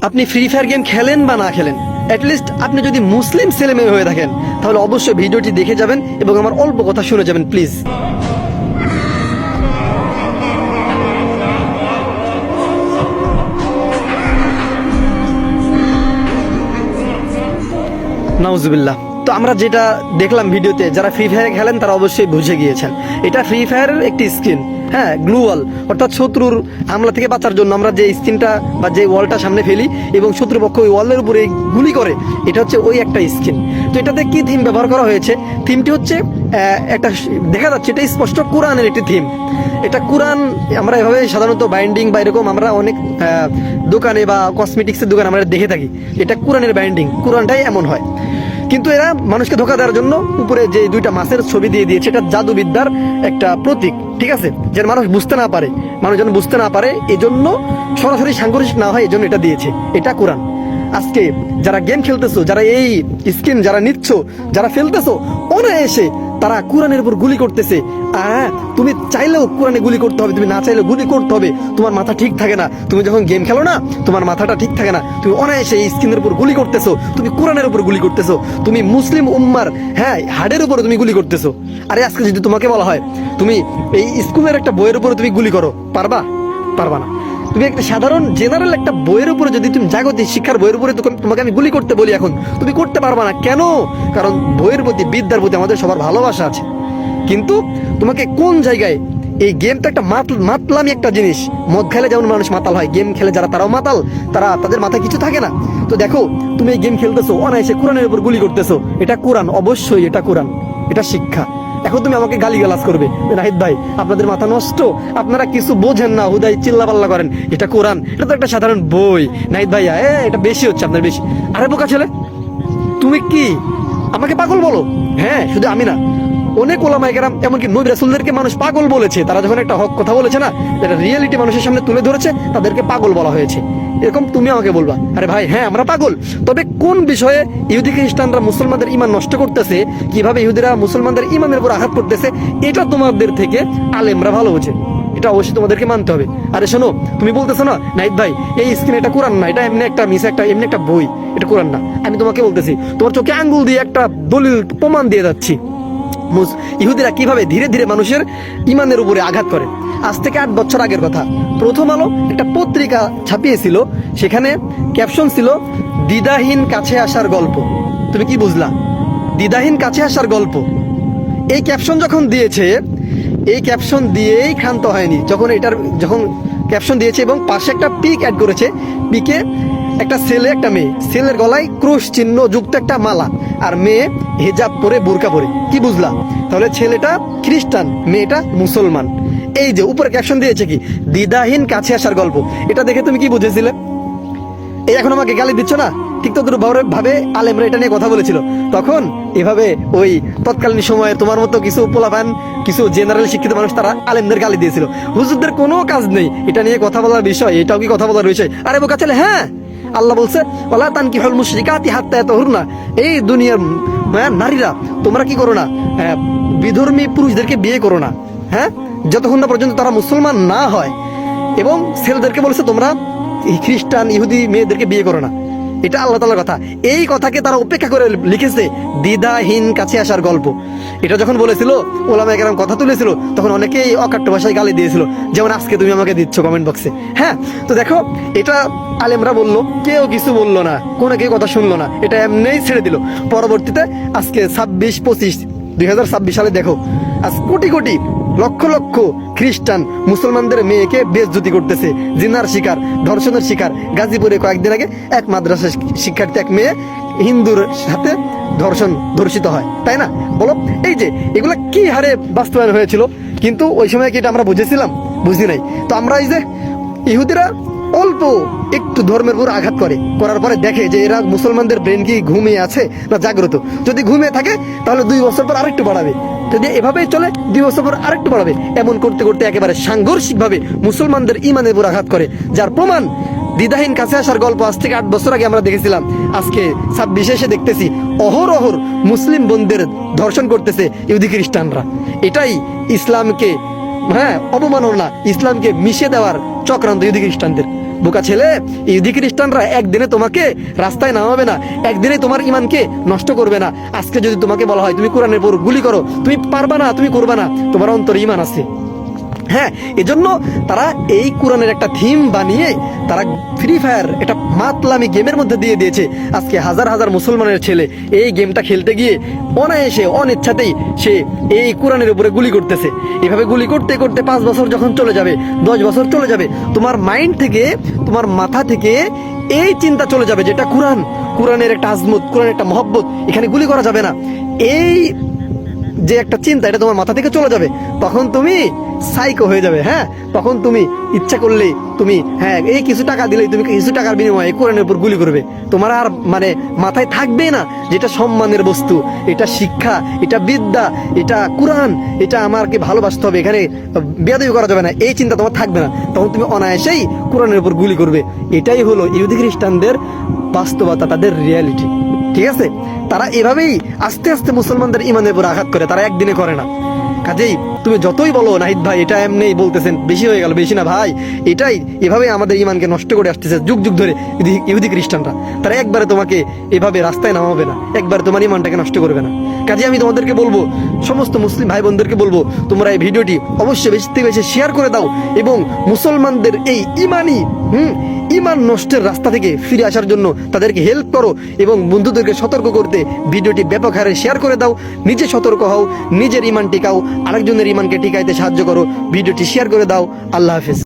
আপনি free fire game খেলেন বা না খেলেন, অ্যাটলিস্ট আপনি যদি মুসলিম ছেলেমেয়ে হয়ে থাকেন তাহলে অবশ্যই ভিডিওটি দেখে যাবেন এবং আমার অল্প কথা শুনে যাবেন প্লিজ। নাউজুবিল্লাহ। তো আমরা যেটা দেখলাম ভিডিওতে, যারা ফ্রি ফায়ার খেলেন তারা অবশ্যই বুঝে গিয়েছেন এটা ফ্রি ফায়ারের একটি স্কিন। হ্যাঁ, গ্লুওয়াল, অর্থাৎ শত্রুর হামলা থেকে বাঁচার জন্য আমরা যে স্কিনটা বা যে ওয়ালটা সামনে ফেলি এবং শত্রুপক্ষ ওই ওয়ালের উপরে গুলি করে, এটা হচ্ছে ওই একটা স্কিন। তো এটাতে কি থিম ব্যবহার করা হয়েছে? থিমটি হচ্ছে একটা দেখা যাচ্ছে এটা স্পষ্ট কোরআনের একটি থিম। এটা কোরআন আমরা এভাবে সাধারণত বাইন্ডিং বা এরকম আমরা অনেক দোকানে বা কসমেটিক্সের দোকানে আমরা দেখে থাকি, এটা কোরআনের বাইন্ডিং, কোরআনটাই এমন হয়। কিন্তু এরা মানুষকে ধোকা দেওয়ার জন্য উপরে যে দুইটা মাছের ছবি দিয়ে দিয়েছে, এটা জাদুবিদ্যার একটা প্রতীক, ঠিক আছে, যেন মানুষ বুঝতে না পারে, মানুষ যেন বুঝতে না পারে, এজন্য সরাসরি সাংঘর্ষিক না হয়, এজন্য এটা দিয়েছে। এটা কোরআন। আজকে যারা গেম খেলতেছো, যারা এই স্কিন যারা নিচ্ছ, যারা ফেলতেছো, অনায়াসে তারা কোরআনের উপর গুলি করতেছে। তুমি চাইলেও কোরআনে গুলি করতে হবে, তুমি না চাইলেও গুলি করতে হবে। তোমার মাথা ঠিক থাকে না, তুমি যখন গেম খেলো না, তোমার মাথাটা ঠিক থাকে না, তুমি অনায়াসে এই স্কিনের উপর গুলি করতেছো, তুমি কোরআনের উপর গুলি করতেছো, তুমি মুসলিম উম্মার হাড়ের উপর তুমি গুলি করতেছো। আরে আজকে যদি তোমাকে বলা হয় তুমি এই স্কুলের একটা বইয়ের উপরে তুমি গুলি করো, পারবা? পারবা না। তুমি একটা সাধারণ জেনারেল একটা বইয়ের উপরে যদি তুমি জাগতিক শিক্ষার বইয়ের উপরে তোমাকে আমি গুলি করতে বলি, এখন তুমি করতে পারবা না। কেন? কারণ বইয়ের প্রতি, বিদ্যার প্রতি আমাদের সবার ভালোবাসা আছে। কিন্তু তোমাকে কোন জায়গায়, এই গেমটা একটা মাতলামি একটা জিনিস। মদ খেলে যেমন মানুষ মাতাল হয়, গেম খেলে যারা তারাও মাতাল, তাদের মাথায় কিছু থাকে না। তো দেখো, তুমি এই গেম খেলতেছো, অনায়াসে কোরআনের উপর গুলি করতেছো। এটা কোরআন, অবশ্যই এটা কোরআন, এটা শিক্ষা। এখন তুমি আমাকে গালিগালাজ করবে, নাহিদ ভাই আপনাদের মাথা নষ্ট, আপনারা কিছু বোঝেন না, হুদাই চিল্লাপাল্লা করেন, এটা কোরআন, এটা তো একটা সাধারণ বই। নাহিদ ভাইয়া এটা বেশি হচ্ছে আপনার, বেশি। আরে বোকা ছেলে, তুমি কি আমাকে পাগল বলো? হ্যাঁ, শুধু আমি না, অনেক ওলামায়ে কেরাম, এমনকি নবী রাসূলদেরকে মানুষ পাগল বলেছে। তারা যখন একটা হক কথা বলেছে না, যেটা রিয়েলিটি মানুষের সামনে তুলে ধরেছে, তাদেরকে পাগল বলা হয়েছে। এরকম তুমি আমাকে বলবা, আরে ভাই হ্যাঁ আমরা পাগল। তবে কোন বিষয়ে ইহুদি খ্রিস্টানরা মুসলমানদের ঈমান নষ্ট করতেছে, কিভাবে ইহুদিরা মুসলমানদের ঈমানের উপর আঘাত করতেছে, এটা তোমাদের থেকে আলেমরা ভালো বোঝে। এটা অবশ্যই তোমাদেরকে মানতে হবে। আরে শোনো, তুমি বলতেছো না নাহিদ ভাই এই স্ক্রিন এটা কোরআন না, এটা এমনি একটা মিস, একটা এমনি একটা বই, এটা কোরআন না। আমি তোমাকে বলতেছি, তোমার চোখে আঙ্গুল দিয়ে একটা দলিল প্রমাণ দিয়ে যাচ্ছি ইহুদিরা কিভাবে ধীরে ধীরে মানুষের ঈমানের উপরে আঘাত করে। আজ থেকে 8 বছর আগের কথা, প্রথম আলো একটা পত্রিকা ছাপিয়েছিল, সেখানে ক্যাপশন ছিল দ্বিধাহীন কাছে আসার গল্প। তুমি কি বুঝলা? দ্বিধাহীন কাছে আসার গল্প। এই ক্যাপশন যখন দিয়েছে, এই ক্যাপশন দিয়েই ক্ষান্ত হয়নি। যখন ক্যাপশন দিয়েছে এবং পাশে একটা পিক অ্যাড করেছে, পিকে একটা ছেলে একটা মেয়ে, ছেলের গলায় ক্রুশ চিহ্ন যুক্ত একটা মালা, আর মেয়ে হিজাব পরে বোরকা পরে। কি বুঝলা? তাহলে ছেলেটা খ্রিস্টান, মেয়েটা মুসলমান। এই যে উপরে ক্যাপশন দিয়েছে কি দ্বিধাহীন কাছে আসার গল্প, এটা দেখে তুমি কি বুঝেছিলে? এই এখন আমাকে গালি দিচ্ছ না, ঠিক তত ভাবে আলেমরা এটা নিয়ে কথা বলেছিল। তখন এভাবে ওই তৎকালীন সময়ে তোমার মতো কিছু পোলাপান, কিছু জেনারেল শিক্ষিত মানুষ, তারা আলেমদের গালি দিয়েছিল। হুজুরদের কোনো কাজ নেই এটা নিয়ে কথা বলার বিষয়, এটাও কি কথা বলার বিষয়? আরে বোকা ছেলে, হ্যাঁ আল্লাহ বলছে ওয়ালা তানকিহুল মুশরিকাতি হাত্তা ইয়াতাহুরনা, এই দুনিয়ার নারীরা তোমরা কি করো না, বিধর্মী পুরুষদেরকে বিয়ে করো না, হ্যাঁ, যতক্ষণ না পর্যন্ত তারা মুসলমান না হয়। এবং ছেলেদেরকে বলেছে তোমরা খ্রিস্টান ইহুদি মেয়েদেরকে বিয়ে করো না। এটা আল্লাহ তাআলার কথা। এই কথাকে তারা উপেক্ষা করে লিখেছে দ্বিধাহীন কাছে আসার গল্প। এটা যখন বলেছিল, ওলামায়ে কেরাম কথা তুলেছিল, তখন অনেকেই অকাট্য ভাষায় গালি দিয়েছিল, যেমন আজকে তুমি আমাকে দিচ্ছ কমেন্ট বক্সে। হ্যাঁ, তো দেখো, এটা আলেমরা বললো, কেউ কিছু বললো না, কোনো কেউ কথা শুনলো না, এটা এমনিই ছেড়ে দিল। পরবর্তীতে আজকে 2026 সালে দেখো, আজ কোটি কোটি লক্ষ লক্ষ খ্রিস্টান মুসলমানদের মেয়েকে বেইজ্জতি করতেছে, জিনার শিকার, ধর্ষণের শিকার। গাজীপুরে কয়েকদিন আগে এক মাদ্রাসা শিক্ষার্থী, এক মেয়ে হিন্দুর সাথে ধর্ষিত হয়, তাই না? বলো, এই যে এগুলা কি হারে বাস্তবায়ন হয়েছিল, কিন্তু ওই সময় কি এটা আমরা বুঝেছিলাম? বুঝি নাই। তো আমরা এই যে ইহুদিরা অল্প একটু ধর্মের উপর আঘাত করার পরে দেখে যে এরা মুসলমানদের ব্রেন কি ঘুমিয়ে আছে না জাগ্রত। যদি ঘুমিয়ে থাকে তাহলে 2 বছর পর আরেকটু বাড়াবে, যদি এভাবেই চলে 2 বছর পর আরেকটু বাড়াবে। এমন করতে করতে একেবারে সাংঘর্ষিকভাবে মুসলমানদের ঈমানের উপর আঘাত করে, যার প্রমাণ দ্বিধাহীন কাছে আসার গল্প আজ থেকে 8 বছর আগে আমরা দেখেছিলাম। আজকে 26 এসে দেখতেছি অহরহ মুসলিম বোনদের ধর্ষণ করতেছে ইহুদি খ্রিস্টানরা। এটাই ইসলামকে অবমাননা, ইসলামকে মিশে দেওয়ার চক্রান্ত ইহুদি খ্রিস্টানদের। বোকা ছেলে, ইহুদি খ্রিস্টানরা একদিনে তোমাকে রাস্তায় নামাবে না, একদিনে তোমার ইমানকে নষ্ট করবে না। আজকে যদি তোমাকে বলা হয় তুমি কোরআনের উপর গুলি করো, তুমি পারবা না, তুমি করবা না, তোমার অন্তরে ইমান আছে। হ্যাঁ, এজন্য তারা এই কোরআনের একটা থিম বানিয়ে তারা ফ্রি ফায়ার এটা মাতলামি গেমের মধ্যে দিয়ে দিয়েছে। আজকে হাজার হাজার মুসলমানের ছেলে এই গেমটা খেলতে গিয়ে অনায়াসে অনিচ্ছাতেই সে এই কোরআনের উপরে গুলি করতেছে। এভাবে গুলি করতে করতে 5 বছর যখন চলে যাবে, 10 বছর চলে যাবে, তোমার মাইন্ড থেকে, তোমার মাথা থেকে এই চিন্তা চলে যাবে যেটা কোরআনের একটা আজমত, কোরআনের একটা মহব্বত, এখানে গুলি করা যাবে না, এই যে একটা চিন্তা এটা তোমার মাথা থেকে চলে যাবে। তখন তুমি সাইকো হয়ে যাবে। হ্যাঁ, তখন তুমি ইচ্ছা করলে তুমি এই কিছু টাকা দিলেই তুমি কিছু টাকার বিনিময়ে কোরআনের উপর গুলি করবে। তোমার আর মাথায় থাকবে না যেটা সম্মানের বস্তু, এটা শিক্ষা, এটা বিদ্যা, এটা কোরআন, এটা আমাকে ভালোবাসতে হবে, এখানে বেয়াদবি করা যাবে না, এই চিন্তা তোমার থাকবে না। তখন তুমি অনায়াসেই কোরআনের উপর গুলি করবে। এটাই হলো ইহুদি খ্রিস্টানদের বাস্তবতা, তাদের রিয়ালিটি। ঠিক আছে, তারা এভাবেই আস্তে আস্তে মুসলমানদের ইমানের উপর আঘাত করে, তারা একদিনে করে না। কাজেই তুমি যতই বলো নাহিদ ভাই এটা এমনি বলতেছেন, বেশি হয়ে গেল, বেশি না ভাই, এটাই এভাবে আমাদের ইমানকে নষ্ট করে আসতেছে যুগ যুগ ধরে ইহুদি খ্রিস্টানরা। তারা একবারে তোমাকে এভাবে রাস্তায় নামাবে না, একবার তোমার ইমানটাকে নষ্ট করবে না। কাজে আমি তোমাদেরকে বলবো, সমস্ত মুসলিম ভাই বোনদেরকে বলবো, তোমরা এই ভিডিওটি অবশ্যই বেশি থেকে বেশি শেয়ার করে দাও এবং মুসলমানদের এই ইমান নষ্টের রাস্তা থেকে ফিরে আসার জন্য তাদেরকে হেল্প করো এবং বন্ধুদেরকে সতর্ক করতে ভিডিওটি ব্যাপক হারে শেয়ার করে দাও। নিজে সতর্ক হও, নিজের ইমান টিকাও, আরেকজনের ইমানকে টিকাইতে সাহায্য করো, ভিডিওটি শেয়ার করে দাও। আল্লাহ হাফেজ।